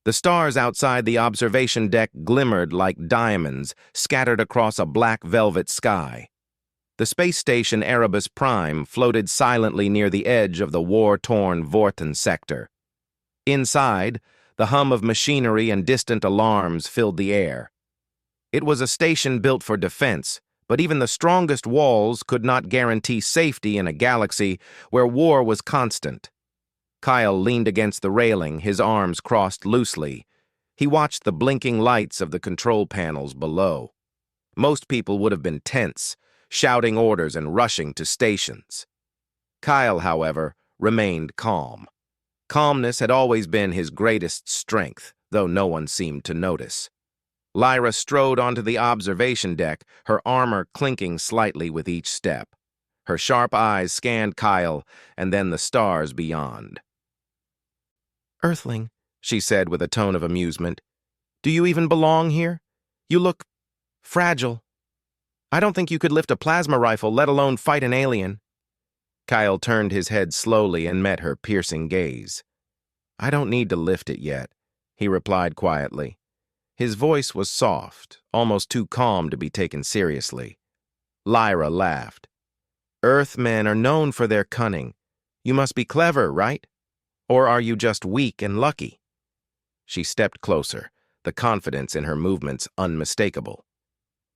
The stars outside the observation deck glimmered like diamonds scattered across a black velvet sky. The space station Erebus Prime floated silently near the edge of the war-torn Vorten sector. Inside, the hum of machinery and distant alarms filled the air. It was a station built for defense, but even the strongest walls could not guarantee safety in a galaxy where war was constant. Kyle leaned against the railing, his arms crossed loosely. He watched the blinking lights of the control panels below. Most people would have been tense, shouting orders and rushing to stations. Kyle, however, remained calm. Calmness had always been his greatest strength, though no one seemed to notice. Lyra strode onto the observation deck, her armor clinking slightly with each step. Her sharp eyes scanned Kyle and then the stars beyond. "Earthling," she said with a tone of amusement, "do you even belong here? You look fragile. I don't think you could lift a plasma rifle, let alone fight an alien." Kyle turned his head slowly and met her piercing gaze. "I don't need to lift it yet," he replied quietly. His voice was soft, almost too calm to be taken seriously. Lyra laughed. "Earthmen are known for their cunning. You must be clever, right? Or are you just weak and lucky?" She stepped closer, the confidence in her movements unmistakable.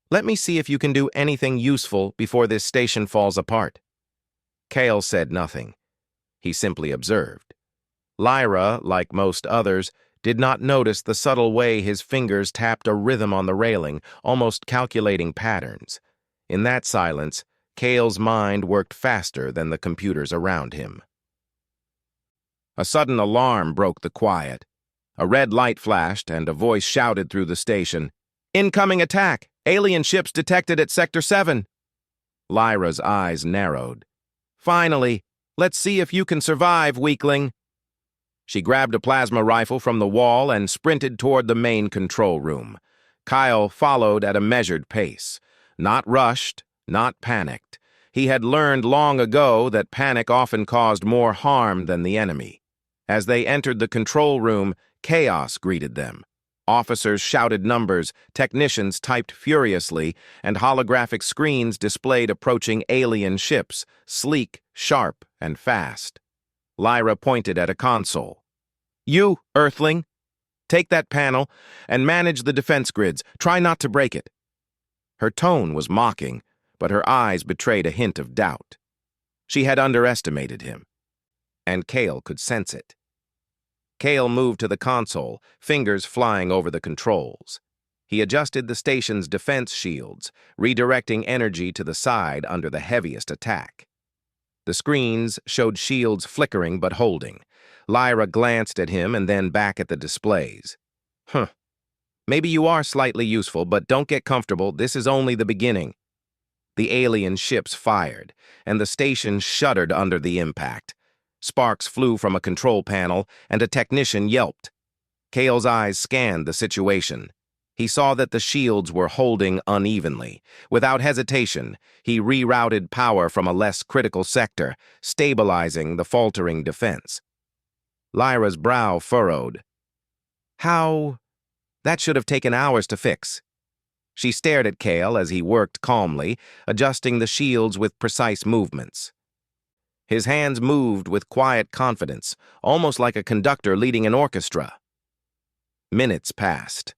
"Let me see if you can do anything useful before this station falls apart." Kale said nothing. He simply observed. Lyra, like most others, did not notice the subtle way his fingers tapped a rhythm on the railing, almost calculating patterns. In that silence, Kale's mind worked faster than the computers around him. A sudden alarm broke the quiet. A red light flashed, and a voice shouted through the station, "Incoming attack! Alien ships detected at Sector 7! Lyra's eyes narrowed. "Finally! Let's see if you can survive, weakling!" She grabbed a plasma rifle from the wall and sprinted toward the main control room. Kyle followed at a measured pace. Not rushed, not panicked. He had learned long ago that panic often caused more harm than the enemy. As they entered the control room, chaos greeted them. Officers shouted numbers, technicians typed furiously, and holographic screens displayed approaching alien ships, sleek, sharp, and fast. Lyra pointed at a console. "You, Earthling, take that panel and manage the defense grids. Try not to break it." Her tone was mocking, but her eyes betrayed a hint of doubt. She had underestimated him, and Kale could sense it. Kale moved to the console, fingers flying over the controls. He adjusted the station's defense shields, redirecting energy to the side under the heaviest attack. The screens showed shields flickering but holding. Lyra glanced at him and then back at the displays. Maybe you are slightly useful, but don't get comfortable. This is only the beginning." The alien ships fired, and the station shuddered under the impact. Sparks flew from a control panel, and a technician yelped. Kale's eyes scanned the situation. He saw that the shields were holding unevenly. Without hesitation, he rerouted power from a less critical sector, stabilizing the faltering defense. Lyra's brow furrowed. "How? That should have taken hours to fix." She stared at Kale as he worked calmly, adjusting the shields with precise movements. His hands moved with quiet confidence, almost like a conductor leading an orchestra. Minutes passed.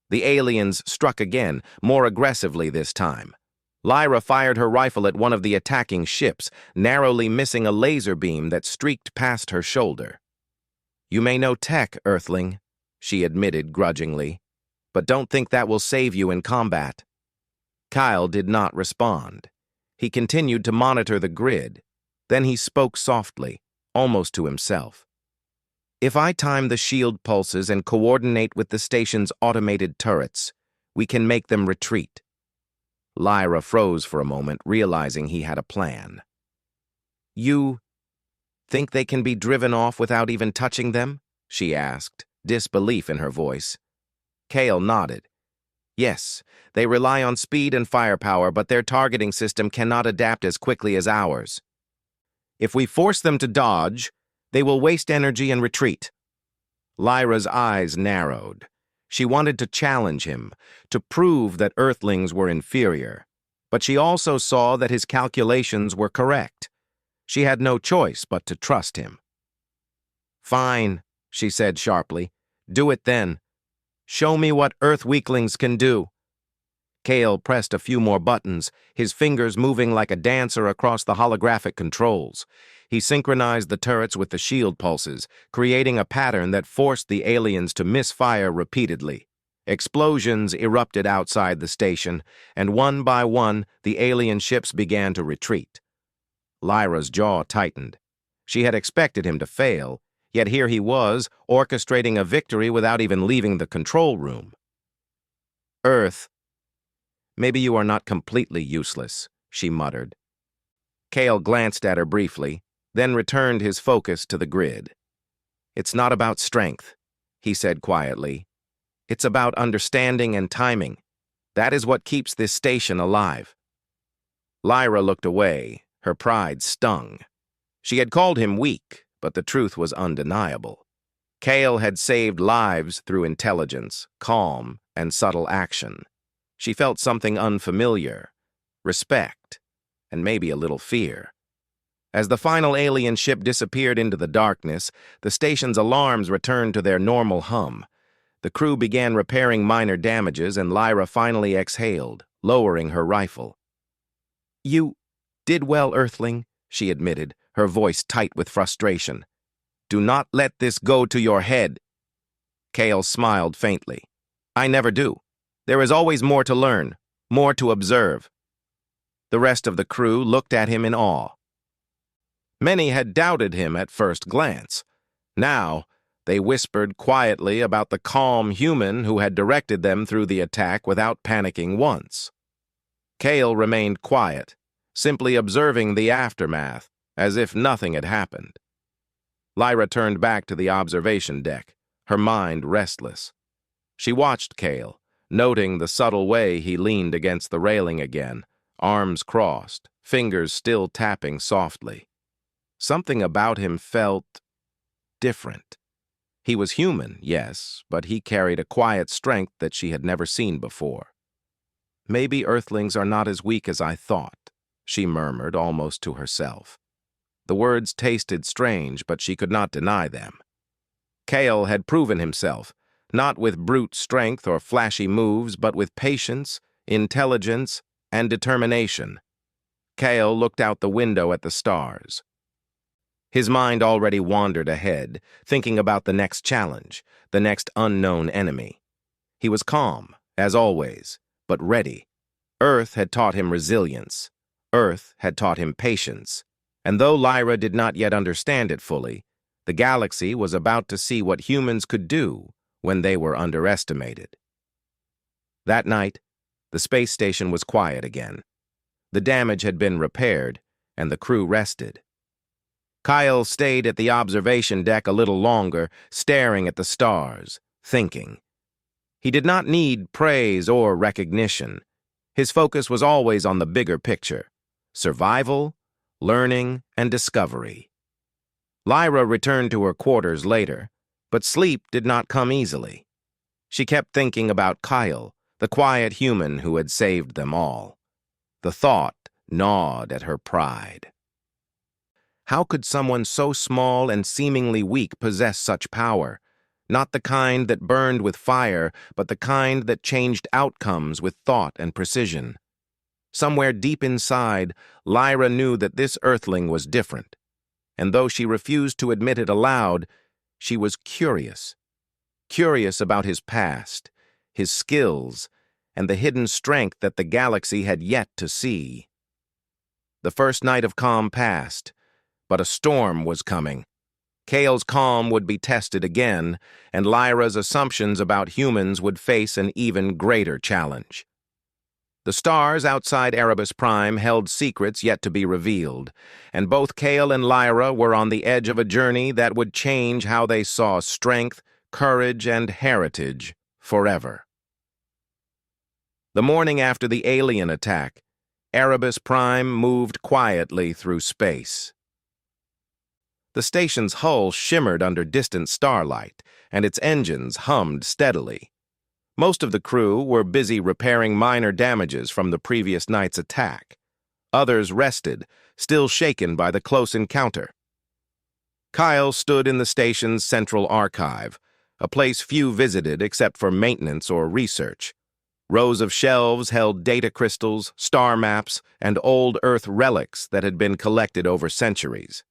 The aliens struck again, more aggressively this time. Lyra fired her rifle at one of the attacking ships, narrowly missing a laser beam that streaked past her shoulder. "You may know tech, Earthling," she admitted grudgingly, "but don't think that will save you in combat." Kyle did not respond. He continued to monitor the grid. Then he spoke softly, almost to himself. "If I time the shield pulses and coordinate with the station's automated turrets, we can make them retreat." Lyra froze for a moment, realizing he had a plan. "You think they can be driven off without even touching them?" she asked, disbelief in her voice. Kale nodded. "Yes, they rely on speed and firepower, but their targeting system cannot adapt as quickly as ours. If we force them to dodge, they will waste energy and retreat." Lyra's eyes narrowed. She wanted to challenge him, to prove that Earthlings were inferior. But she also saw that his calculations were correct. She had no choice but to trust him. "Fine," she said sharply. "Do it then. Show me what Earth weaklings can do." Kale pressed a few more buttons, his fingers moving like a dancer across the holographic controls. He synchronized the turrets with the shield pulses, creating a pattern that forced the aliens to misfire repeatedly. Explosions erupted outside the station, and one by one, the alien ships began to retreat. Lyra's jaw tightened. She had expected him to fail, yet here he was, orchestrating a victory without even leaving the control room. "Earth, maybe you are not completely useless," she muttered. Kale glanced at her briefly, then returned his focus to the grid. "It's not about strength," he said quietly. "It's about understanding and timing. That is what keeps this station alive." Lyra looked away, her pride stung. She had called him weak, but the truth was undeniable. Kale had saved lives through intelligence, calm, and subtle action. She felt something unfamiliar, respect, and maybe a little fear. As the final alien ship disappeared into the darkness, the station's alarms returned to their normal hum. The crew began repairing minor damages, and Lyra finally exhaled, lowering her rifle. "You did well, Earthling," she admitted, her voice tight with frustration. "Do not let this go to your head." Kale smiled faintly. "I never do. There is always more to learn, more to observe." The rest of the crew looked at him in awe. Many had doubted him at first glance. Now, they whispered quietly about the calm human who had directed them through the attack without panicking once. Kale remained quiet, simply observing the aftermath, as if nothing had happened. Lyra turned back to the observation deck, her mind restless. She watched Kale, noting the subtle way he leaned against the railing again, arms crossed, fingers still tapping softly. Something about him felt different. He was human, yes, but he carried a quiet strength that she had never seen before. "Maybe Earthlings are not as weak as I thought," she murmured almost to herself. The words tasted strange, but she could not deny them. Kale had proven himself, not with brute strength or flashy moves, but with patience, intelligence, and determination. Kale looked out the window at the stars. His mind already wandered ahead, thinking about the next challenge, the next unknown enemy. He was calm, as always, but ready. Earth had taught him resilience. Earth had taught him patience. And though Lyra did not yet understand it fully, the galaxy was about to see what humans could do when they were underestimated. That night, the space station was quiet again. The damage had been repaired, and the crew rested. Kyle stayed at the observation deck a little longer, staring at the stars, thinking. He did not need praise or recognition. His focus was always on the bigger picture: survival, learning, and discovery. Lyra returned to her quarters later, but sleep did not come easily. She kept thinking about Kyle, the quiet human who had saved them all. The thought gnawed at her pride. How could someone so small and seemingly weak possess such power? Not the kind that burned with fire, but the kind that changed outcomes with thought and precision. Somewhere deep inside, Lyra knew that this Earthling was different. And though she refused to admit it aloud, she was curious. Curious about his past, his skills, and the hidden strength that the galaxy had yet to see. The first night of calm passed, but a storm was coming. Kale's calm would be tested again, and Lyra's assumptions about humans would face an even greater challenge. The stars outside Erebus Prime held secrets yet to be revealed, and both Kale and Lyra were on the edge of a journey that would change how they saw strength, courage, and heritage forever. The morning after the alien attack, Erebus Prime moved quietly through space. The station's hull shimmered under distant starlight, and its engines hummed steadily. Most of the crew were busy repairing minor damages from the previous night's attack. Others rested, still shaken by the close encounter. Kyle stood in the station's central archive, a place few visited except for maintenance or research. Rows of shelves held data crystals, star maps, and old Earth relics that had been collected over centuries.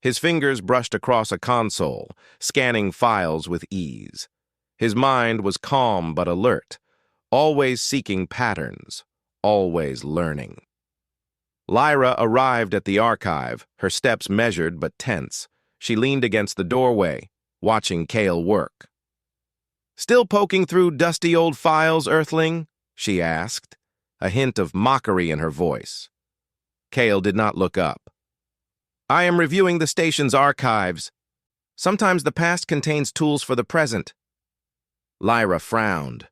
His fingers brushed across a console, scanning files with ease. His mind was calm but alert, always seeking patterns, always learning. Lyra arrived at the archive, her steps measured but tense. She leaned against the doorway, watching Kale work. "Still poking through dusty old files, Earthling?" she asked, a hint of mockery in her voice. Kale did not look up. "I am reviewing the station's archives. Sometimes the past contains tools for the present." Lyra frowned.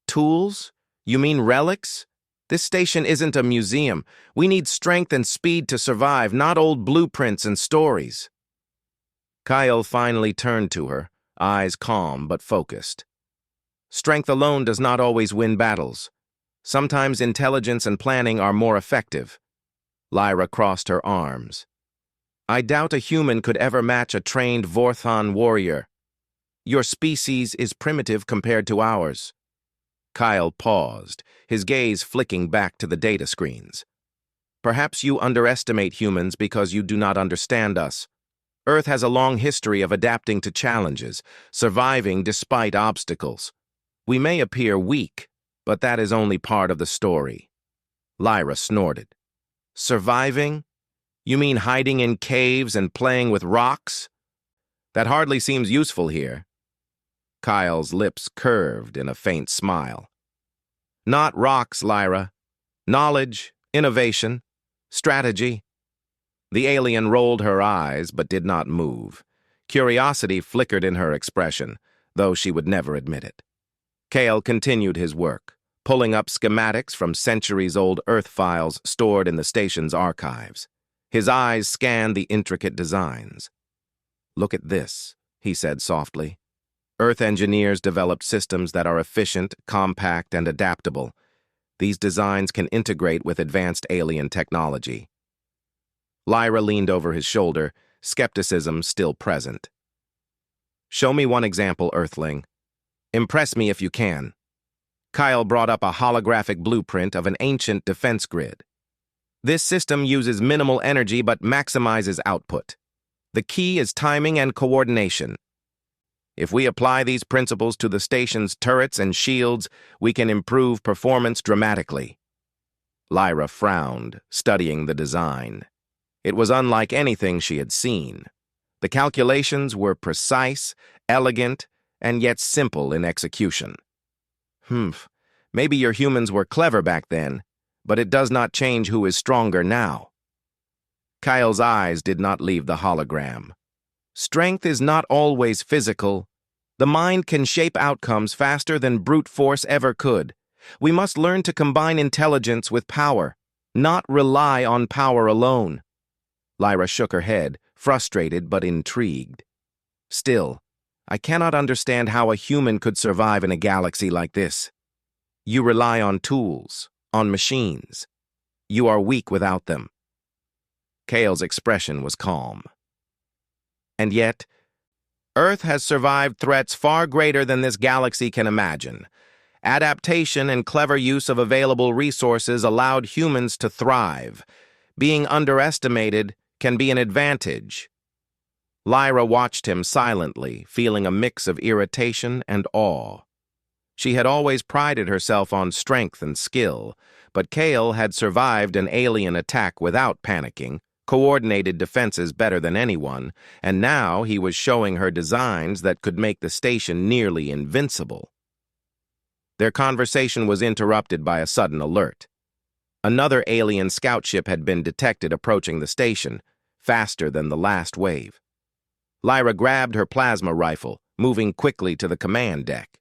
"Tools? You mean relics? This station isn't a museum. We need strength and speed to survive, not old blueprints and stories." Kyle finally turned to her, eyes calm but focused. "Strength alone does not always win battles. Sometimes intelligence and planning are more effective." Lyra crossed her arms. "I doubt a human could ever match a trained Vorthon warrior. Your species is primitive compared to ours." Kyle paused, his gaze flicking back to the data screens. "Perhaps you underestimate humans because you do not understand us. Earth has a long history of adapting to challenges, surviving despite obstacles. We may appear weak, but that is only part of the story." Lyra snorted. "Surviving? You mean hiding in caves and playing with rocks? That hardly seems useful here." Kyle's lips curved in a faint smile. "Not rocks, Lyra. Knowledge, innovation, strategy." The alien rolled her eyes but did not move. Curiosity flickered in her expression, though she would never admit it. Kale continued his work, pulling up schematics from centuries-old Earth files stored in the station's archives. His eyes scanned the intricate designs. "Look at this," he said softly. "Earth engineers developed systems that are efficient, compact, and adaptable. These designs can integrate with advanced alien technology." Lyra leaned over his shoulder, skepticism still present. "Show me one example, Earthling. Impress me if you can." Kyle brought up a holographic blueprint of an ancient defense grid. "This system uses minimal energy but maximizes output. The key is timing and coordination. If we apply these principles to the station's turrets and shields, we can improve performance dramatically." Lyra frowned, studying the design. It was unlike anything she had seen. The calculations were precise, elegant, and yet simple in execution. Maybe your humans were clever back then, but it does not change who is stronger now." Kyle's eyes did not leave the hologram. "Strength is not always physical. The mind can shape outcomes faster than brute force ever could. We must learn to combine intelligence with power, not rely on power alone." Lyra shook her head, frustrated but intrigued. "Still, I cannot understand how a human could survive in a galaxy like this. You rely on tools, on machines. You are weak without them." Kale's expression was calm. "And yet, Earth has survived threats far greater than this galaxy can imagine. Adaptation and clever use of available resources allowed humans to thrive. Being underestimated can be an advantage." Lyra watched him silently, feeling a mix of irritation and awe. She had always prided herself on strength and skill, but Kale had survived an alien attack without panicking, coordinated defenses better than anyone, and now he was showing her designs that could make the station nearly invincible. Their conversation was interrupted by a sudden alert. Another alien scout ship had been detected approaching the station, faster than the last wave. Lyra grabbed her plasma rifle, moving quickly to the command deck.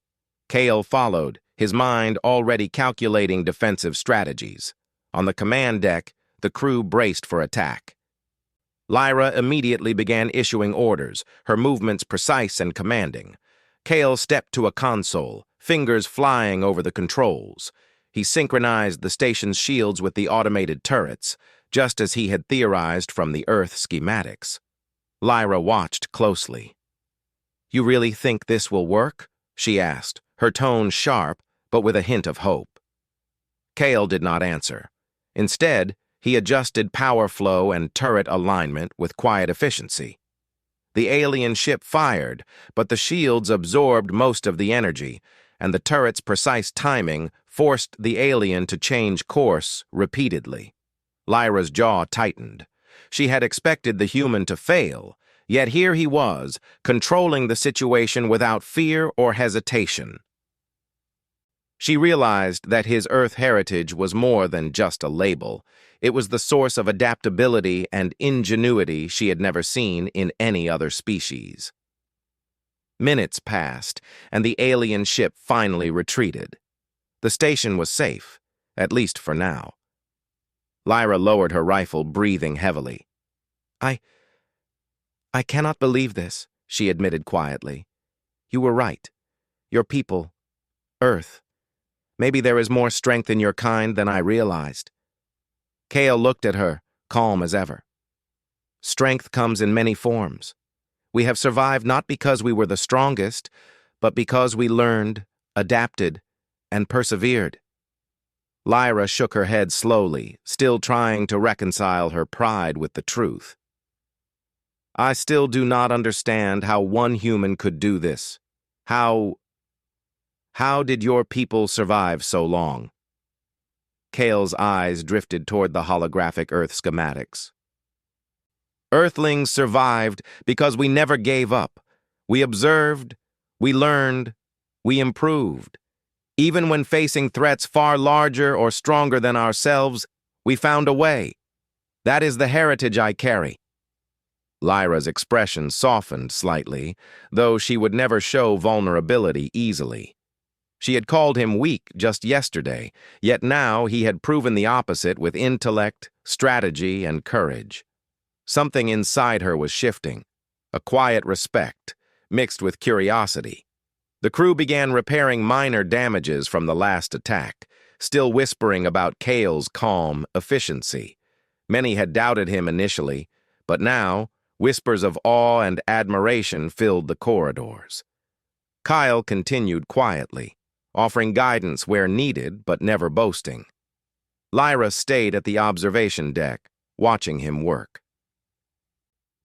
Kale followed, his mind already calculating defensive strategies. On the command deck, the crew braced for attack. Lyra immediately began issuing orders, her movements precise and commanding. Kale stepped to a console, fingers flying over the controls. He synchronized the station's shields with the automated turrets, just as he had theorized from the Earth schematics. Lyra watched closely. "You really think this will work?" she asked, her tone sharp, but with a hint of hope. Kale did not answer. Instead, he adjusted power flow and turret alignment with quiet efficiency. The alien ship fired, but the shields absorbed most of the energy, and the turret's precise timing forced the alien to change course repeatedly. Lyra's jaw tightened. She had expected the human to fail, yet here he was, controlling the situation without fear or hesitation. She realized that his Earth heritage was more than just a label. It was the source of adaptability and ingenuity she had never seen in any other species. Minutes passed, and the alien ship finally retreated. The station was safe, at least for now. Lyra lowered her rifle, breathing heavily. I cannot believe this," she admitted quietly. "You were right. Your people, Earth. Maybe there is more strength in your kind than I realized." Kale looked at her, calm as ever. "Strength comes in many forms. We have survived not because we were the strongest, but because we learned, adapted, and persevered." Lyra shook her head slowly, still trying to reconcile her pride with the truth. "I still do not understand how one human could do this. How did your people survive so long?" Kale's eyes drifted toward the holographic Earth schematics. "Earthlings survived because we never gave up. We observed, we learned, we improved. Even when facing threats far larger or stronger than ourselves, we found a way. That is the heritage I carry." Lyra's expression softened slightly, though she would never show vulnerability easily. She had called him weak just yesterday, yet now he had proven the opposite with intellect, strategy, and courage. Something inside her was shifting, a quiet respect, mixed with curiosity. The crew began repairing minor damages from the last attack, still whispering about Kale's calm efficiency. Many had doubted him initially, but now, whispers of awe and admiration filled the corridors. Kyle continued quietly, offering guidance where needed but never boasting. Lyra stayed at the observation deck, watching him work.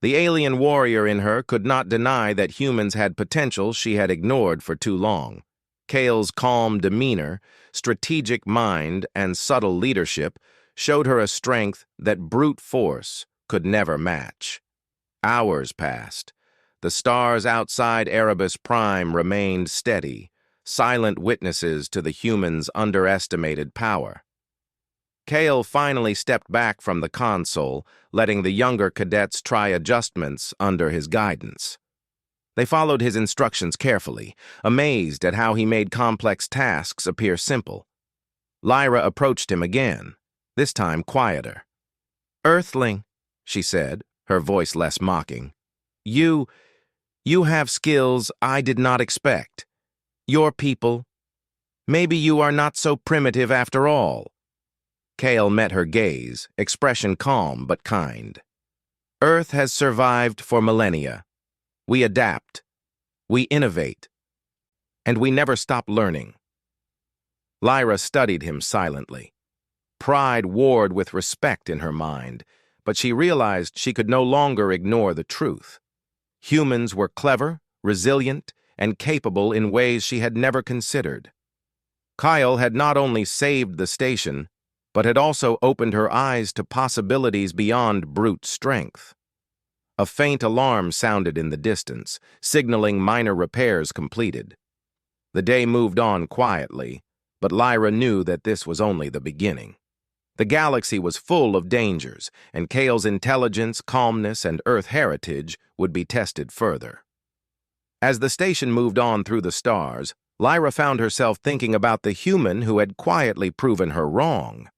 The alien warrior in her could not deny that humans had potential she had ignored for too long. Kale's calm demeanor, strategic mind, and subtle leadership showed her a strength that brute force could never match. Hours passed. The stars outside Erebus Prime remained steady, silent witnesses to the humans' underestimated power. Kale finally stepped back from the console, letting the younger cadets try adjustments under his guidance. They followed his instructions carefully, amazed at how he made complex tasks appear simple. Lyra approached him again, this time quieter. "Earthling," she said, her voice less mocking. You have skills I did not expect. Your people. Maybe you are not so primitive after all." Kale met her gaze, expression calm but kind. "Earth has survived for millennia. We adapt. We innovate. And we never stop learning." Lyra studied him silently. Pride warred with respect in her mind, but she realized she could no longer ignore the truth. Humans were clever, resilient, and capable in ways she had never considered. Kyle had not only saved the station, but had also opened her eyes to possibilities beyond brute strength. A faint alarm sounded in the distance, signaling minor repairs completed. The day moved on quietly, but Lyra knew that this was only the beginning. The galaxy was full of dangers, and Kale's intelligence, calmness, and Earth heritage would be tested further. As the station moved on through the stars, Lyra found herself thinking about the human who had quietly proven her wrong.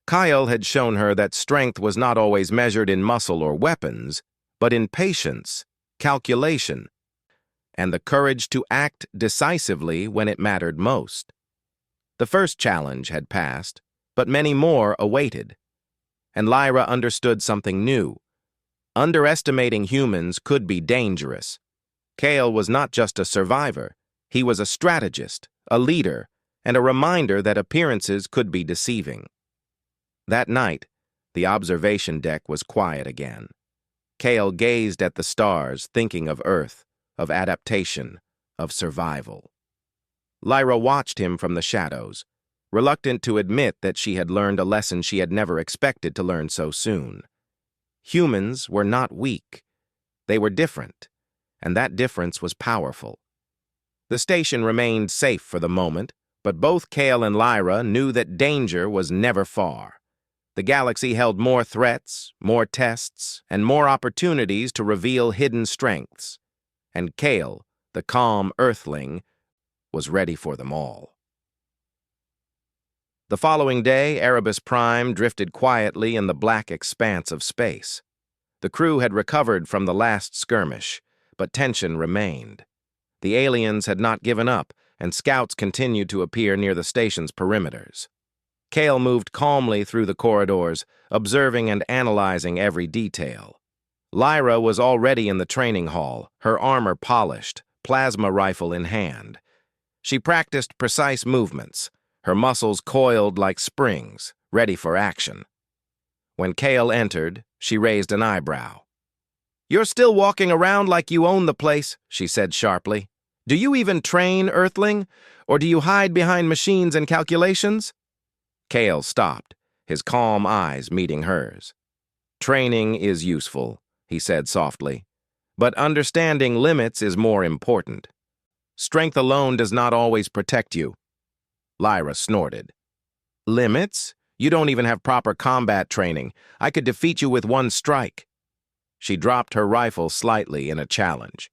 Kyle had shown her that strength was not always measured in muscle or weapons, but in patience, calculation, and the courage to act decisively when it mattered most. The first challenge had passed, but many more awaited. And Lyra understood something new. Underestimating humans could be dangerous. Kale was not just a survivor. He was a strategist, a leader, and a reminder that appearances could be deceiving. That night, the observation deck was quiet again. Kale gazed at the stars, thinking of Earth, of adaptation, of survival. Lyra watched him from the shadows, reluctant to admit that she had learned a lesson she had never expected to learn so soon. Humans were not weak. They were different, and that difference was powerful. The station remained safe for the moment, but both Kale and Lyra knew that danger was never far. The galaxy held more threats, more tests, and more opportunities to reveal hidden strengths. And Kale, the calm Earthling, was ready for them all. The following day, Erebus Prime drifted quietly in the black expanse of space. The crew had recovered from the last skirmish, but tension remained. The aliens had not given up, and scouts continued to appear near the station's perimeters. Kale moved calmly through the corridors, observing and analyzing every detail. Lyra was already in the training hall, her armor polished, plasma rifle in hand. She practiced precise movements, her muscles coiled like springs, ready for action. When Kale entered, she raised an eyebrow. "You're still walking around like you own the place," she said sharply. "Do you even train, Earthling? Or do you hide behind machines and calculations?" Kale stopped, his calm eyes meeting hers. "Training is useful," he said softly, "but understanding limits is more important. Strength alone does not always protect you." Lyra snorted. "Limits? You don't even have proper combat training. I could defeat you with one strike." She dropped her rifle slightly in a challenge.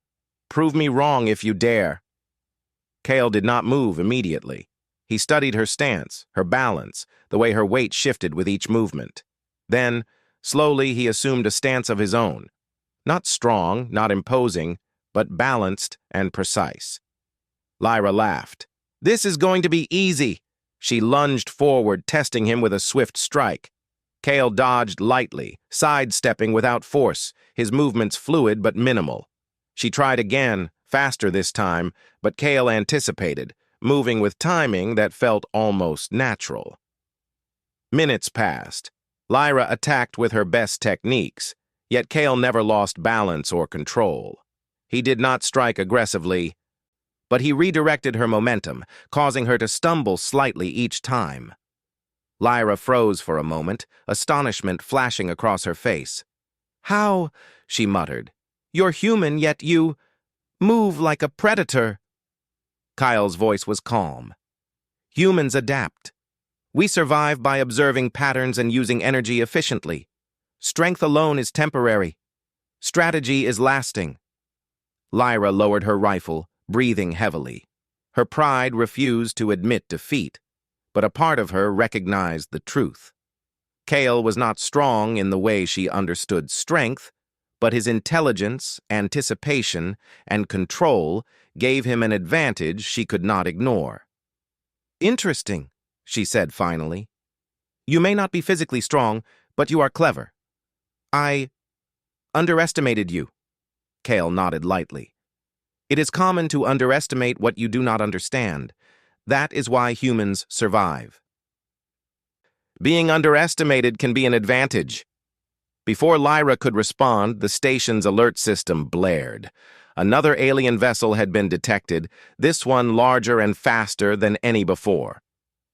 "Prove me wrong if you dare." Kale did not move immediately. He studied her stance, her balance, the way her weight shifted with each movement. Then, slowly, he assumed a stance of his own. Not strong, not imposing, but balanced and precise. Lyra laughed. "This is going to be easy." She lunged forward, testing him with a swift strike. Kale dodged lightly, sidestepping without force, his movements fluid but minimal. She tried again, faster this time, but Kale anticipated, moving with timing that felt almost natural. Minutes passed. Lyra attacked with her best techniques, yet Kale never lost balance or control. He did not strike aggressively, but he redirected her momentum, causing her to stumble slightly each time. Lyra froze for a moment, astonishment flashing across her face. "How?" she muttered. "You're human, yet you move like a predator." Kyle's voice was calm. "Humans adapt. We survive by observing patterns and using energy efficiently. Strength alone is temporary. Strategy is lasting." Lyra lowered her rifle, breathing heavily. Her pride refused to admit defeat, but a part of her recognized the truth. Kale was not strong in the way she understood strength, but his intelligence, anticipation, and control gave him an advantage she could not ignore. "Interesting," she said finally. "You may not be physically strong, but you are clever. I underestimated you." Kale nodded lightly. "It is common to underestimate what you do not understand. That is why humans survive." Being underestimated can be an advantage. Before Lyra could respond, the station's alert system blared. Another alien vessel had been detected, this one larger and faster than any before.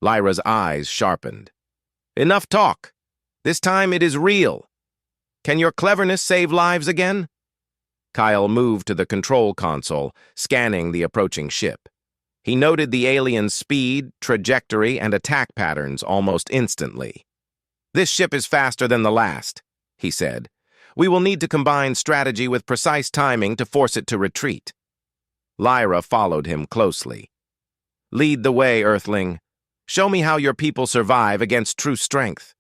Lyra's eyes sharpened. "Enough talk. This time it is real. Can your cleverness save lives again?" Kyle moved to the control console, scanning the approaching ship. He noted the alien's speed, trajectory, and attack patterns almost instantly. "This ship is faster than the last," he said. "We will need to combine strategy with precise timing to force it to retreat." Lyra followed him closely. "Lead the way, Earthling. Show me how your people survive against true strength."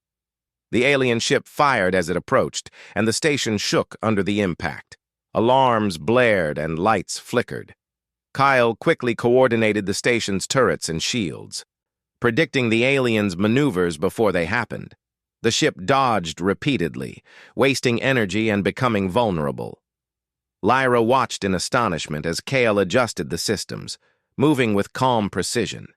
The alien ship fired as it approached, and the station shook under the impact. Alarms blared and lights flickered. Kyle quickly coordinated the station's turrets and shields, predicting the aliens' maneuvers before they happened. The ship dodged repeatedly, wasting energy and becoming vulnerable. Lyra watched in astonishment as Kale adjusted the systems, moving with calm precision.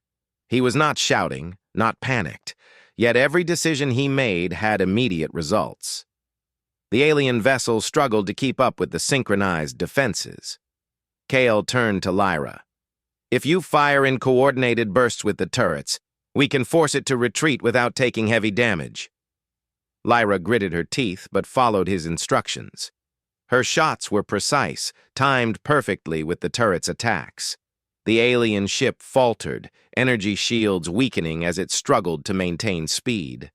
He was not shouting, not panicked, yet every decision he made had immediate results. The alien vessel struggled to keep up with the synchronized defenses. Kale turned to Lyra. "If you fire in coordinated bursts with the turrets, we can force it to retreat without taking heavy damage." Lyra gritted her teeth but followed his instructions. Her shots were precise, timed perfectly with the turret's attacks. The alien ship faltered, energy shields weakening as it struggled to maintain speed.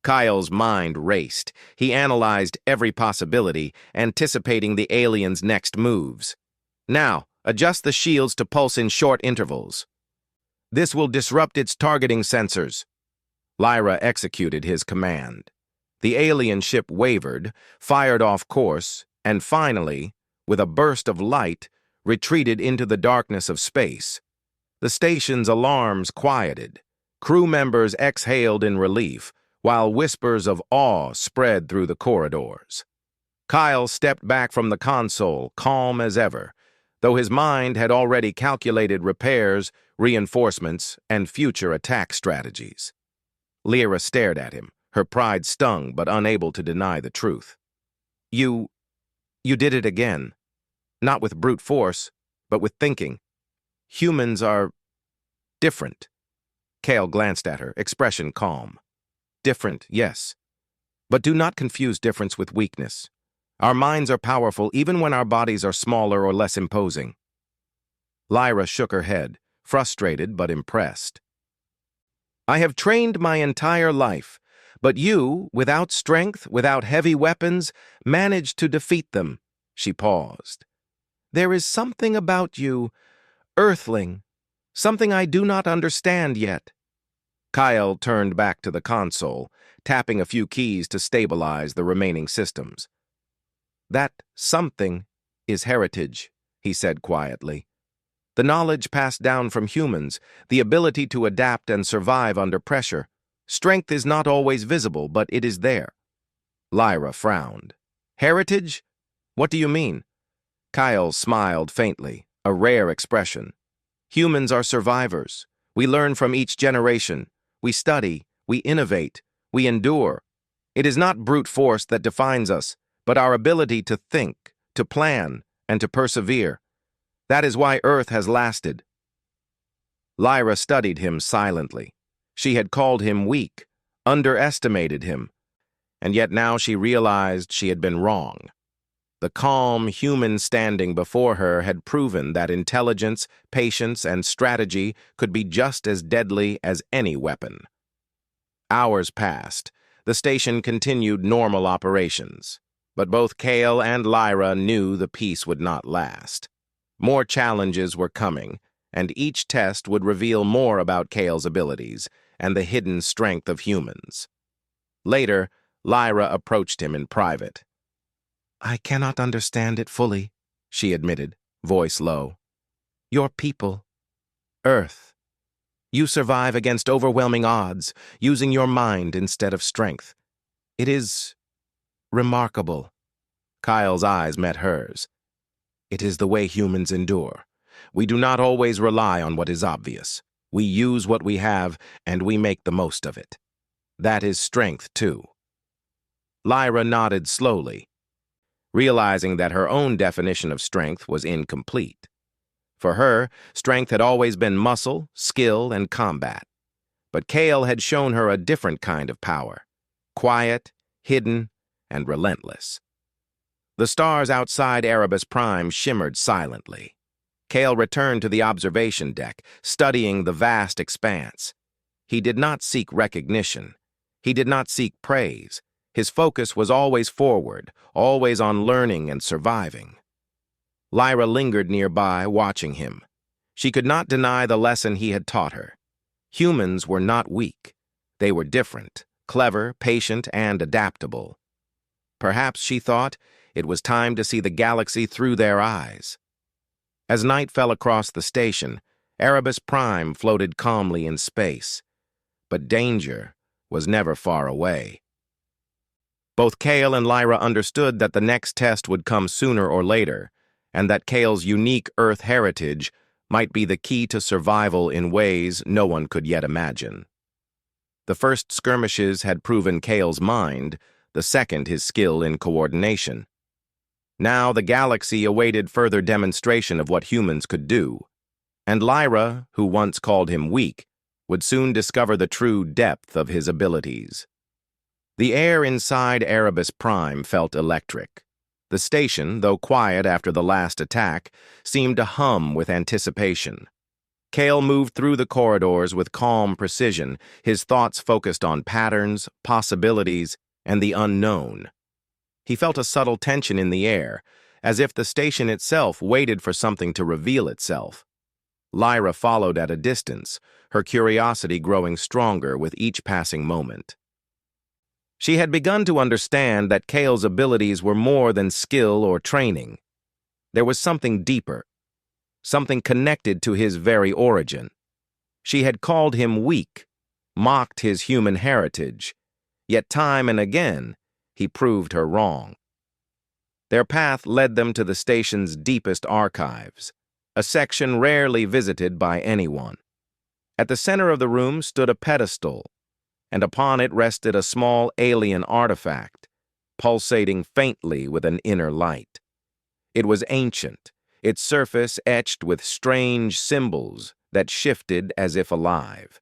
Kyle's mind raced. He analyzed every possibility, anticipating the alien's next moves. "Now, adjust the shields to pulse in short intervals. This will disrupt its targeting sensors." Lyra executed his command. The alien ship wavered, fired off course, and finally, with a burst of light, retreated into the darkness of space. The station's alarms quieted. Crew members exhaled in relief, while whispers of awe spread through the corridors. Kyle stepped back from the console, calm as ever, though his mind had already calculated repairs, reinforcements, and future attack strategies. Lyra stared at him, her pride stung but unable to deny the truth. You did it again. Not with brute force, but with thinking. Humans are different." Kale glanced at her, expression calm. "Different, yes. But do not confuse difference with weakness. Our minds are powerful even when our bodies are smaller or less imposing." Lyra shook her head, frustrated but impressed. "I have trained my entire life, but you, without strength, without heavy weapons, managed to defeat them." She paused. "There is something about you, earthling, something I do not understand yet." Kyle turned back to the console, tapping a few keys to stabilize the remaining systems. "That something is heritage," he said quietly. "The knowledge passed down from humans, the ability to adapt and survive under pressure. Strength is not always visible, but it is there." Lyra frowned. "Heritage? What do you mean?" Kyle smiled faintly, a rare expression. "Humans are survivors. We learn from each generation. We study, we innovate, we endure. It is not brute force that defines us, but our ability to think, to plan, and to persevere. That is why Earth has lasted." Lyra studied him silently. She had called him weak, underestimated him, and yet now she realized she had been wrong. The calm human standing before her had proven that intelligence, patience, and strategy could be just as deadly as any weapon. Hours passed. The station continued normal operations, but both Kale and Lyra knew the peace would not last. More challenges were coming, and each test would reveal more about Kale's abilities and the hidden strength of humans. Later, Lyra approached him in private. "I cannot understand it fully," she admitted, voice low. "Your people, Earth. You survive against overwhelming odds, using your mind instead of strength. It is remarkable." Kyle's eyes met hers. "It is the way humans endure. We do not always rely on what is obvious. We use what we have, and we make the most of it. That is strength, too." Lyra nodded slowly, realizing that her own definition of strength was incomplete. For her, strength had always been muscle, skill, and combat. But Kale had shown her a different kind of power, quiet, hidden, and relentless. The stars outside Erebus Prime shimmered silently. Kale returned to the observation deck, studying the vast expanse. He did not seek recognition. He did not seek praise. His focus was always forward, always on learning and surviving. Lyra lingered nearby, watching him. She could not deny the lesson he had taught her. Humans were not weak. They were different, clever, patient, and adaptable. Perhaps, she thought, it was time to see the galaxy through their eyes. As night fell across the station, Erebus Prime floated calmly in space. But danger was never far away. Both Kale and Lyra understood that the next test would come sooner or later, and that Kale's unique Earth heritage might be the key to survival in ways no one could yet imagine. The first skirmishes had proven Kale's mind, the second his skill in coordination. Now the galaxy awaited further demonstration of what humans could do, and Lyra, who once called him weak, would soon discover the true depth of his abilities. The air inside Erebus Prime felt electric. The station, though quiet after the last attack, seemed to hum with anticipation. Kale moved through the corridors with calm precision, his thoughts focused on patterns, possibilities, and the unknown. He felt a subtle tension in the air, as if the station itself waited for something to reveal itself. Lyra followed at a distance, her curiosity growing stronger with each passing moment. She had begun to understand that Kale's abilities were more than skill or training. There was something deeper, something connected to his very origin. She had called him weak, mocked his human heritage, yet time and again he proved her wrong. Their path led them to the station's deepest archives, a section rarely visited by anyone. At the center of the room stood a pedestal, and upon it rested a small alien artifact, pulsating faintly with an inner light. It was ancient, its surface etched with strange symbols that shifted as if alive.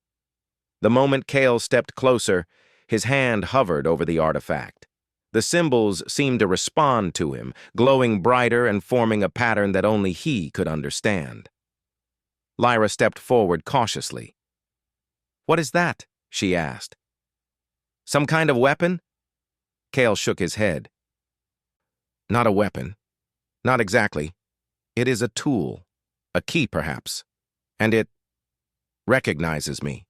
The moment Kale stepped closer, his hand hovered over the artifact. The symbols seemed to respond to him, glowing brighter and forming a pattern that only he could understand. Lyra stepped forward cautiously. "What is that?" she asked. "Some kind of weapon?" Kale shook his head. "Not a weapon. Not exactly. It is a tool. A key, perhaps. And it recognizes me."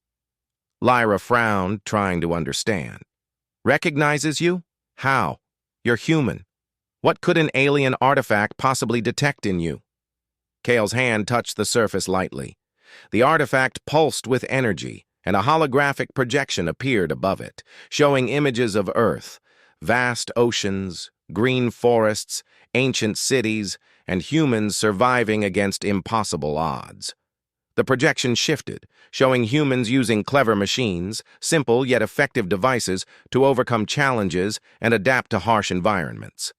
Lyra frowned, trying to understand. "Recognizes you? How? You're human. What could an alien artifact possibly detect in you?" Kale's hand touched the surface lightly. The artifact pulsed with energy, and a holographic projection appeared above it, showing images of Earth, vast oceans, green forests, ancient cities, and humans surviving against impossible odds. The projection shifted, showing humans using clever machines, simple yet effective devices to overcome challenges and adapt to harsh environments.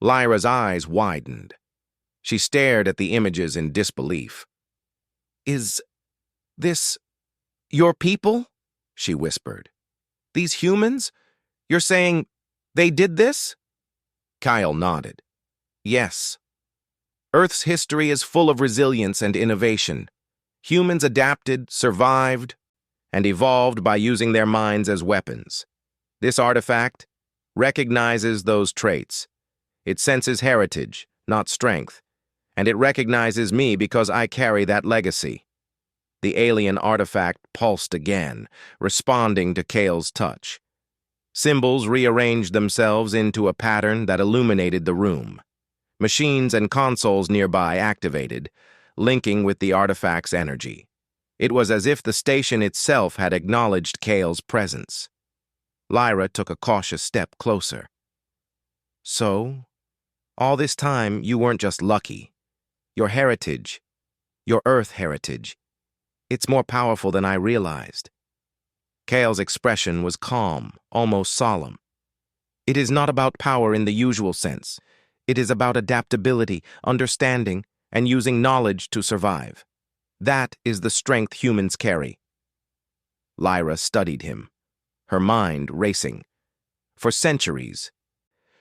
Lyra's eyes widened. She stared at the images in disbelief. "Is this your people?" she whispered. "These humans? You're saying they did this?" Kyle nodded. "Yes. Earth's history is full of resilience and innovation. Humans adapted, survived, and evolved by using their minds as weapons. This artifact recognizes those traits. It senses heritage, not strength, and it recognizes me because I carry that legacy." The alien artifact pulsed again, responding to Kale's touch. Symbols rearranged themselves into a pattern that illuminated the room. Machines and consoles nearby activated, linking with the artifact's energy. It was as if the station itself had acknowledged Kale's presence. Lyra took a cautious step closer. "So, all this time you weren't just lucky. Your heritage, your Earth heritage, it's more powerful than I realized." Kale's expression was calm, almost solemn. "It is not about power in the usual sense. It is about adaptability, understanding, and using knowledge to survive. That is the strength humans carry." Lyra studied him, her mind racing. For centuries,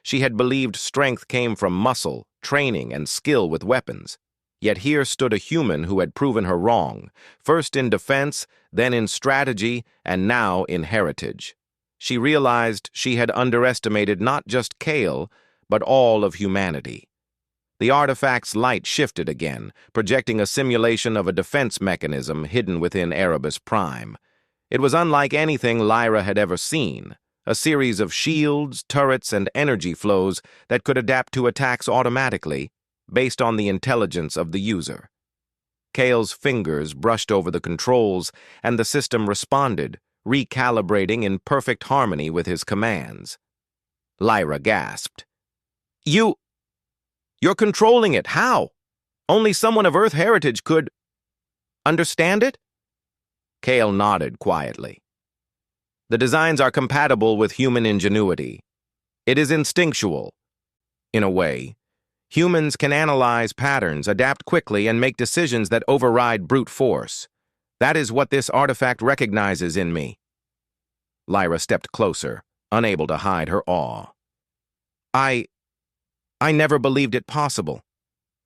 she had believed strength came from muscle, training, and skill with weapons. Yet here stood a human who had proven her wrong, first in defense, then in strategy, and now in heritage. She realized she had underestimated not just Kale, but all of humanity. The artifact's light shifted again, projecting a simulation of a defense mechanism hidden within Erebus Prime. It was unlike anything Lyra had ever seen, a series of shields, turrets, and energy flows that could adapt to attacks automatically, based on the intelligence of the user. Kale's fingers brushed over the controls, and the system responded, recalibrating in perfect harmony with his commands. Lyra gasped. You're controlling it. How? Only someone of Earth heritage could understand it? Kale nodded quietly. The designs are compatible with human ingenuity. It is instinctual. In a way, humans can analyze patterns, adapt quickly, and make decisions that override brute force. That is what this artifact recognizes in me. Lyra stepped closer, unable to hide her awe. I never believed it possible.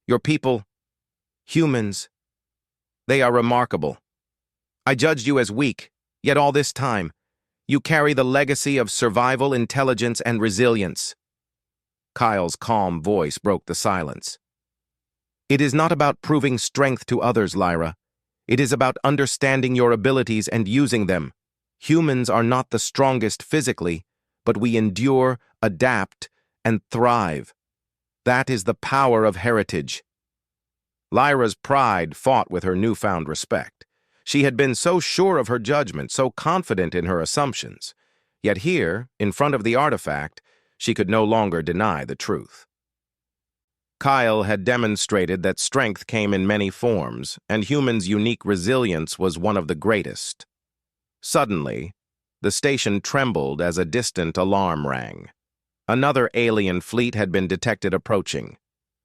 Your people, humans, they are remarkable. I judged you as weak, yet all this time, you carry the legacy of survival, intelligence, and resilience. Kyle's calm voice broke the silence. It is not about proving strength to others, Lyra. It is about understanding your abilities and using them. Humans are not the strongest physically, but we endure, adapt, and thrive. That is the power of heritage. Lyra's pride fought with her newfound respect. She had been so sure of her judgment, so confident in her assumptions. Yet here, in front of the artifact, she could no longer deny the truth. Kyle had demonstrated that strength came in many forms, and humans' unique resilience was one of the greatest. Suddenly, the station trembled as a distant alarm rang. Another alien fleet had been detected approaching.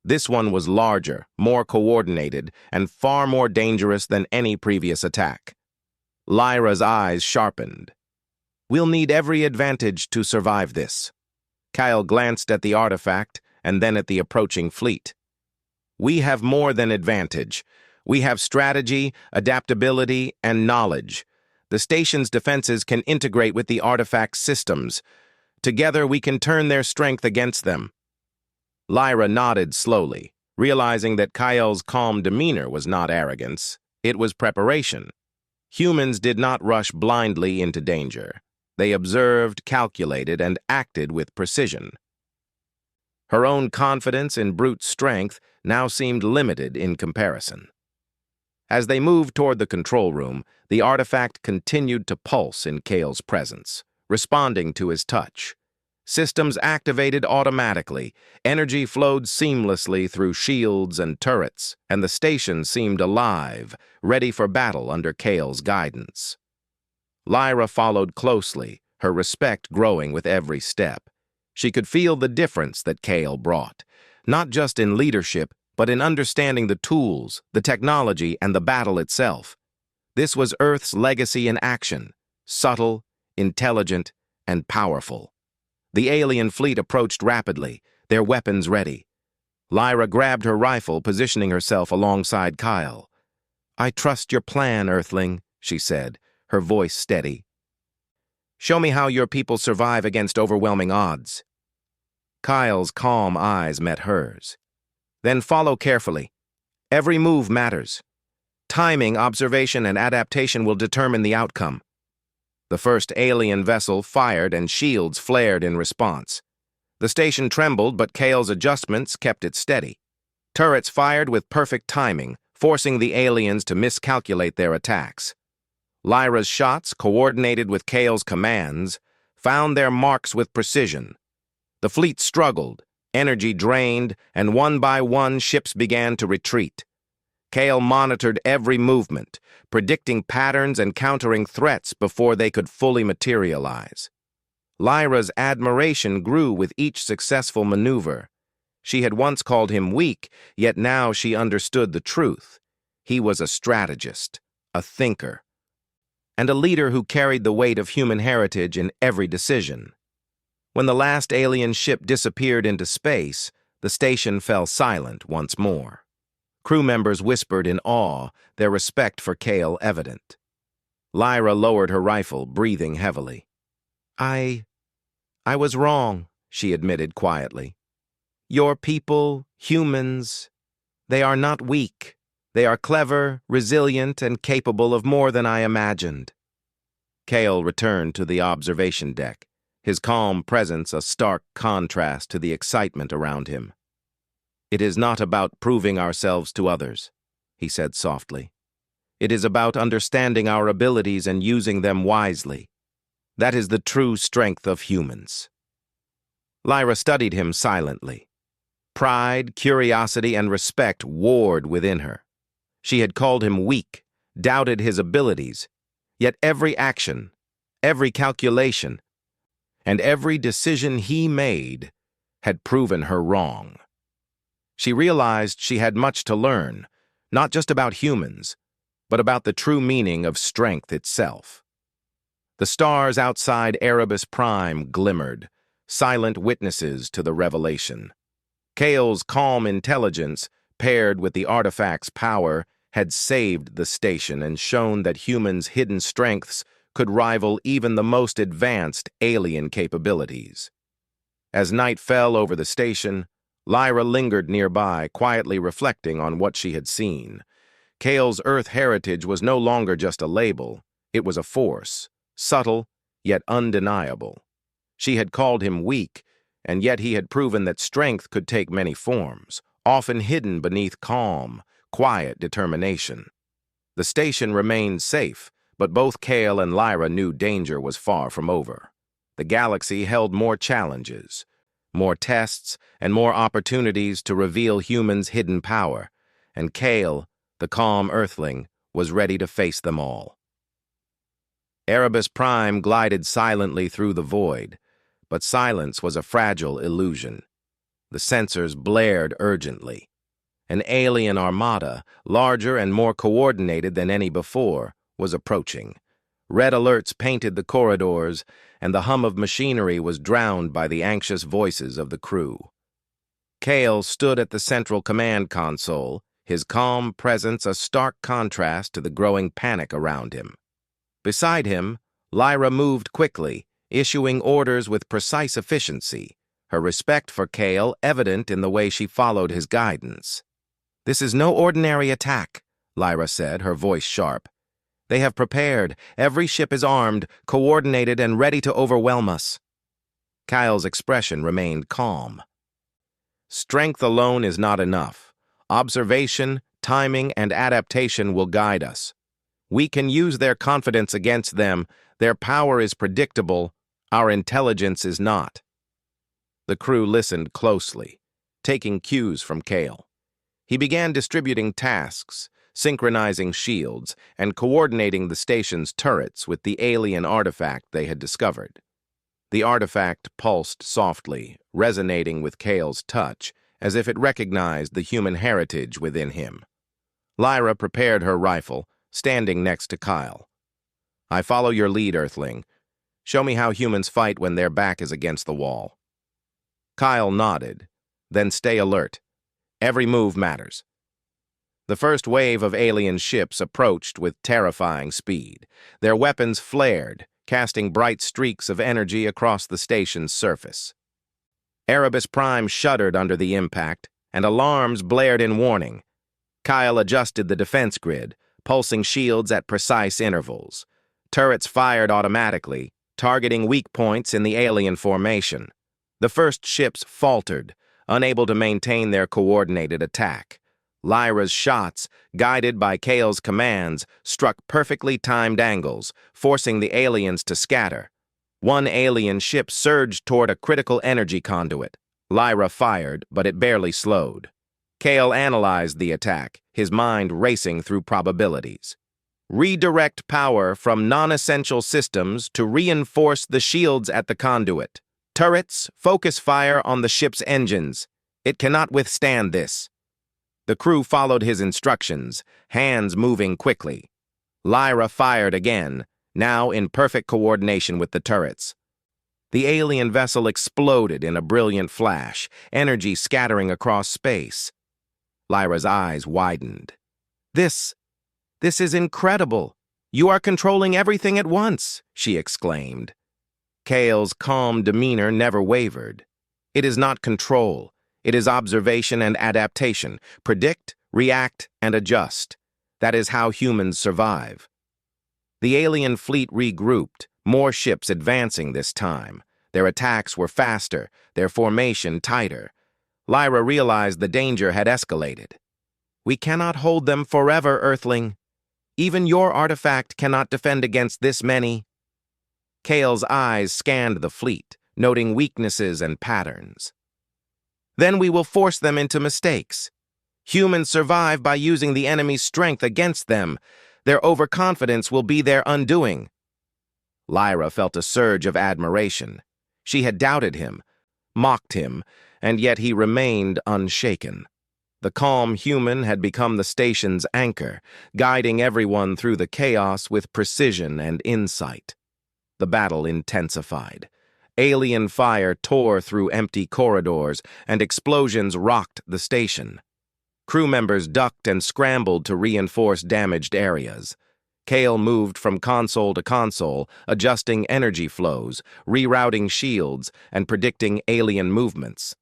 This one was larger, more coordinated, and far more dangerous than any previous attack. Lyra's eyes sharpened. We'll need every advantage to survive this. Kyle glanced at the artifact and then at the approaching fleet. We have more than advantage. We have strategy, adaptability, and knowledge. The station's defenses can integrate with the artifact's systems. Together, we can turn their strength against them. Lyra nodded slowly, realizing that Kyle's calm demeanor was not arrogance. It was preparation. Humans did not rush blindly into danger. They observed, calculated, and acted with precision. Her own confidence in brute strength now seemed limited in comparison. As they moved toward the control room, the artifact continued to pulse in Kale's presence, responding to his touch. Systems activated automatically, energy flowed seamlessly through shields and turrets, and the station seemed alive, ready for battle under Kale's guidance. Lyra followed closely, her respect growing with every step. She could feel the difference that Kale brought, not just in leadership, but in understanding the tools, the technology, and the battle itself. This was Earth's legacy in action, subtle, intelligent, and powerful. The alien fleet approached rapidly, their weapons ready. Lyra grabbed her rifle, positioning herself alongside Kyle. I trust your plan, Earthling, she said, her voice steady. Show me how your people survive against overwhelming odds. Kyle's calm eyes met hers. Then follow carefully. Every move matters. Timing, observation, and adaptation will determine the outcome. The first alien vessel fired and shields flared in response. The station trembled, but Kale's adjustments kept it steady. Turrets fired with perfect timing, forcing the aliens to miscalculate their attacks. Lyra's shots, coordinated with Kale's commands, found their marks with precision. The fleet struggled, energy drained, and one by one ships began to retreat. Kale monitored every movement, predicting patterns and countering threats before they could fully materialize. Lyra's admiration grew with each successful maneuver. She had once called him weak, yet now she understood the truth. He was a strategist, a thinker, and a leader who carried the weight of human heritage in every decision. When the last alien ship disappeared into space, the station fell silent once more. Crew members whispered in awe, their respect for Kale evident. Lyra lowered her rifle, breathing heavily. I was wrong, she admitted quietly. Your people, humans, they are not weak. They are clever, resilient, and capable of more than I imagined. Kale returned to the observation deck, his calm presence a stark contrast to the excitement around him. "It is not about proving ourselves to others," he said softly. "It is about understanding our abilities and using them wisely. That is the true strength of humans." Lyra studied him silently. Pride, curiosity, and respect warred within her. She had called him weak, doubted his abilities, yet every action, every calculation, and every decision he made had proven her wrong. She realized she had much to learn, not just about humans, but about the true meaning of strength itself. The stars outside Erebus Prime glimmered, silent witnesses to the revelation. Kale's calm intelligence, paired with the artifact's power, had saved the station and shown that humans' hidden strengths could rival even the most advanced alien capabilities. As night fell over the station, Lyra lingered nearby, quietly reflecting on what she had seen. Kale's Earth heritage was no longer just a label, it was a force, subtle yet undeniable. She had called him weak, and yet he had proven that strength could take many forms, often hidden beneath calm, quiet determination. The station remained safe, but both Kale and Lyra knew danger was far from over. The galaxy held more challenges, more tests, and more opportunities to reveal humans' hidden power, and Kale, the calm Earthling, was ready to face them all. Erebus Prime glided silently through the void, but silence was a fragile illusion. The sensors blared urgently. An alien armada, larger and more coordinated than any before, was approaching. Red alerts painted the corridors, and the hum of machinery was drowned by the anxious voices of the crew. Kale stood at the central command console, his calm presence a stark contrast to the growing panic around him. Beside him, Lyra moved quickly, issuing orders with precise efficiency, her respect for Kale evident in the way she followed his guidance. "This is no ordinary attack," Lyra said, her voice sharp. "They have prepared. Every ship is armed, coordinated, and ready to overwhelm us." Kyle's expression remained calm. "Strength alone is not enough. Observation, timing, and adaptation will guide us. We can use their confidence against them. Their power is predictable. Our intelligence is not." The crew listened closely, taking cues from Kale. He began distributing tasks, synchronizing shields, and coordinating the station's turrets with the alien artifact they had discovered. The artifact pulsed softly, resonating with Kale's touch, as if it recognized the human heritage within him. Lyra prepared her rifle, standing next to Kyle. "I follow your lead, Earthling. Show me how humans fight when their back is against the wall." Kyle nodded. "Then stay alert. Every move matters." The first wave of alien ships approached with terrifying speed. Their weapons flared, casting bright streaks of energy across the station's surface. Erebus Prime shuddered under the impact, and alarms blared in warning. Kyle adjusted the defense grid, pulsing shields at precise intervals. Turrets fired automatically, targeting weak points in the alien formation. The first ships faltered, unable to maintain their coordinated attack. Lyra's shots, guided by Kale's commands, struck perfectly timed angles, forcing the aliens to scatter. One alien ship surged toward a critical energy conduit. Lyra fired, but it barely slowed. Kale analyzed the attack, his mind racing through probabilities. Redirect power from non-essential systems to reinforce the shields at the conduit. Turrets, focus fire on the ship's engines. It cannot withstand this. The crew followed his instructions, hands moving quickly. Lyra fired again, now in perfect coordination with the turrets. The alien vessel exploded in a brilliant flash, energy scattering across space. Lyra's eyes widened. This is incredible. You are controlling everything at once," she exclaimed. Kale's calm demeanor never wavered. "It is not control. It is observation and adaptation. Predict, react, and adjust. That is how humans survive." The alien fleet regrouped, more ships advancing this time. Their attacks were faster, their formation tighter. Lyra realized the danger had escalated. "We cannot hold them forever, Earthling. Even your artifact cannot defend against this many." Kale's eyes scanned the fleet, noting weaknesses and patterns. "Then we will force them into mistakes. Humans survive by using the enemy's strength against them. Their overconfidence will be their undoing." Lyra felt a surge of admiration. She had doubted him, mocked him, and yet he remained unshaken. The calm human had become the station's anchor, guiding everyone through the chaos with precision and insight. The battle intensified. Alien fire tore through empty corridors, and explosions rocked the station. Crew members ducked and scrambled to reinforce damaged areas. Kale moved from console to console, adjusting energy flows, rerouting shields, and predicting alien movements.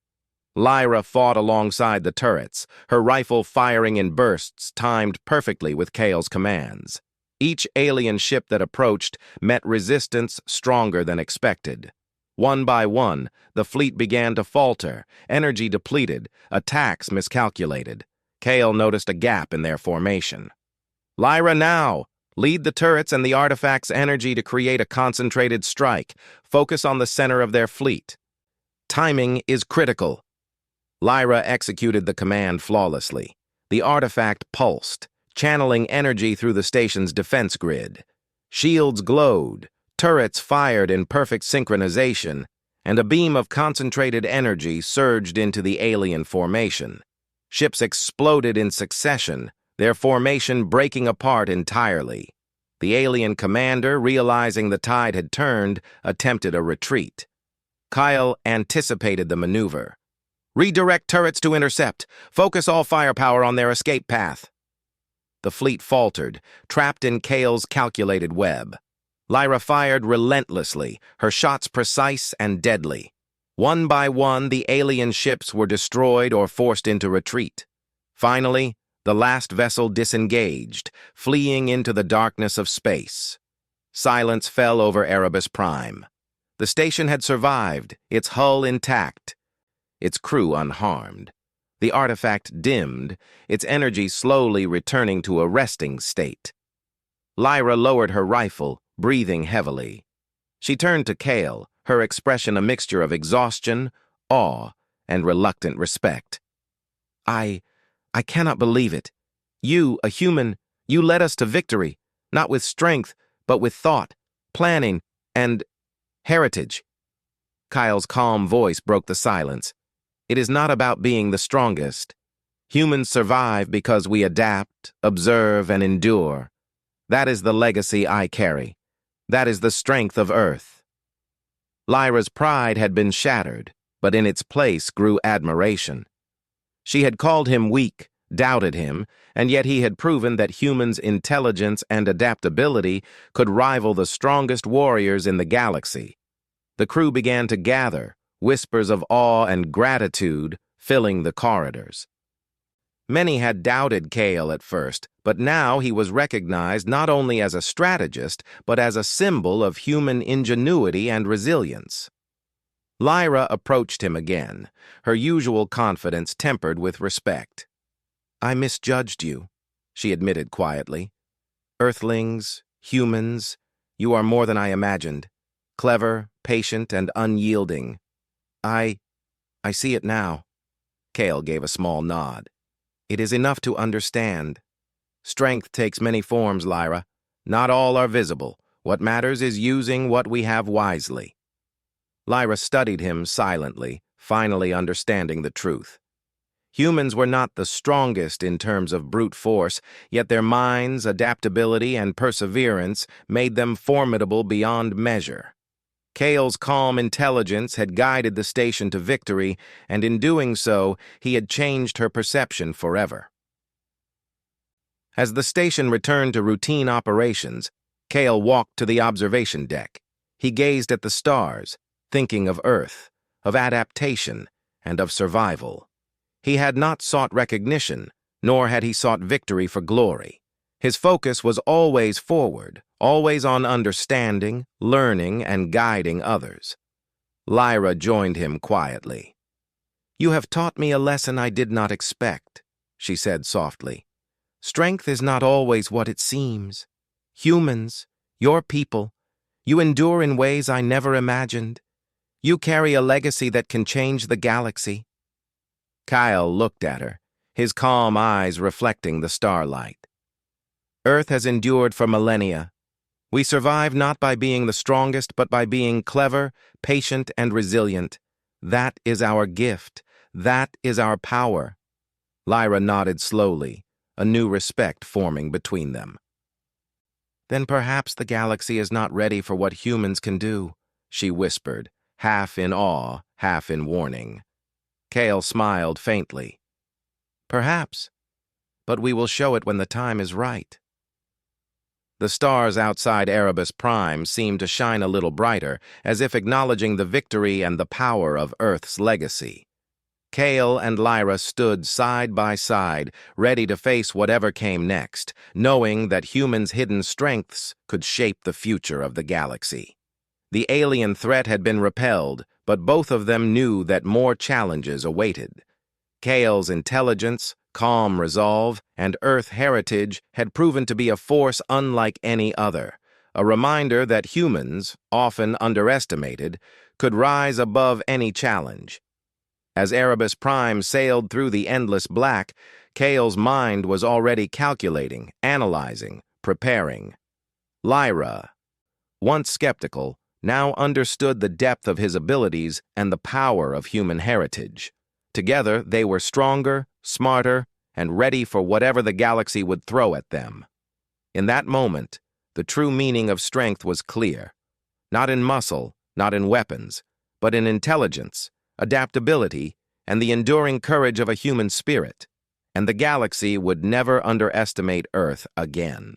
Lyra fought alongside the turrets, her rifle firing in bursts timed perfectly with Kale's commands. Each alien ship that approached met resistance stronger than expected. One by one, the fleet began to falter, energy depleted, attacks miscalculated. Kale noticed a gap in their formation. "Lyra, now! Lead the turrets and the artifact's energy to create a concentrated strike. Focus on the center of their fleet. Timing is critical." Lyra executed the command flawlessly. The artifact pulsed, channeling energy through the station's defense grid. Shields glowed, turrets fired in perfect synchronization, and a beam of concentrated energy surged into the alien formation. Ships exploded in succession, their formation breaking apart entirely. The alien commander, realizing the tide had turned, attempted a retreat. Kyle anticipated the maneuver. "Redirect turrets to intercept. Focus all firepower on their escape path." The fleet faltered, trapped in Kale's calculated web. Lyra fired relentlessly, her shots precise and deadly. One by one, the alien ships were destroyed or forced into retreat. Finally, the last vessel disengaged, fleeing into the darkness of space. Silence fell over Erebus Prime. The station had survived, its hull intact, its crew unharmed. The artifact dimmed, its energy slowly returning to a resting state. Lyra lowered her rifle, breathing heavily. She turned to Kale, her expression a mixture of exhaustion, awe, and reluctant respect. I cannot believe it. You, a human, you led us to victory, not with strength, but with thought, planning, and heritage." Kyle's calm voice broke the silence. "It is not about being the strongest. Humans survive because we adapt, observe, and endure. That is the legacy I carry. That is the strength of Earth." Lyra's pride had been shattered, but in its place grew admiration. She had called him weak, doubted him, and yet he had proven that humans' intelligence and adaptability could rival the strongest warriors in the galaxy. The crew began to gather, whispers of awe and gratitude filling the corridors. Many had doubted Kale at first, but now he was recognized not only as a strategist, but as a symbol of human ingenuity and resilience. Lyra approached him again, her usual confidence tempered with respect. "I misjudged you," she admitted quietly. "Earthlings, humans, you are more than I imagined. Clever, patient, and unyielding. I see it now." Kale gave a small nod. "It is enough to understand. Strength takes many forms, Lyra. Not all are visible. What matters is using what we have wisely." Lyra studied him silently, finally understanding the truth. Humans were not the strongest in terms of brute force, yet their minds, adaptability, and perseverance made them formidable beyond measure. Kale's calm intelligence had guided the station to victory, and in doing so, he had changed her perception forever. As the station returned to routine operations, Kale walked to the observation deck. He gazed at the stars, thinking of Earth, of adaptation, and of survival. He had not sought recognition, nor had he sought victory for glory. His focus was always forward, always on understanding, learning, and guiding others. Lyra joined him quietly. "You have taught me a lesson I did not expect," she said softly. "Strength is not always what it seems. Humans, your people, you endure in ways I never imagined. You carry a legacy that can change the galaxy." Kyle looked at her, his calm eyes reflecting the starlight. "Earth has endured for millennia. We survive not by being the strongest, but by being clever, patient, and resilient. That is our gift. That is our power." Lyra nodded slowly, a new respect forming between them. "Then perhaps the galaxy is not ready for what humans can do," she whispered, half in awe, half in warning. Kale smiled faintly. "Perhaps, but we will show it when the time is right." The stars outside Erebus Prime seemed to shine a little brighter, as if acknowledging the victory and the power of Earth's legacy. Kale and Lyra stood side by side, ready to face whatever came next, knowing that humans' hidden strengths could shape the future of the galaxy. The alien threat had been repelled, but both of them knew that more challenges awaited. Kale's intelligence, calm resolve, and Earth heritage had proven to be a force unlike any other, a reminder that humans, often underestimated, could rise above any challenge. As Erebus Prime sailed through the endless black, Kale's mind was already calculating, analyzing, preparing. Lyra, once skeptical, now understood the depth of his abilities and the power of human heritage. Together, they were stronger, smarter, and ready for whatever the galaxy would throw at them. In that moment, the true meaning of strength was clear. Not in muscle, not in weapons, but in intelligence, adaptability, and the enduring courage of a human spirit. And the galaxy would never underestimate Earth again.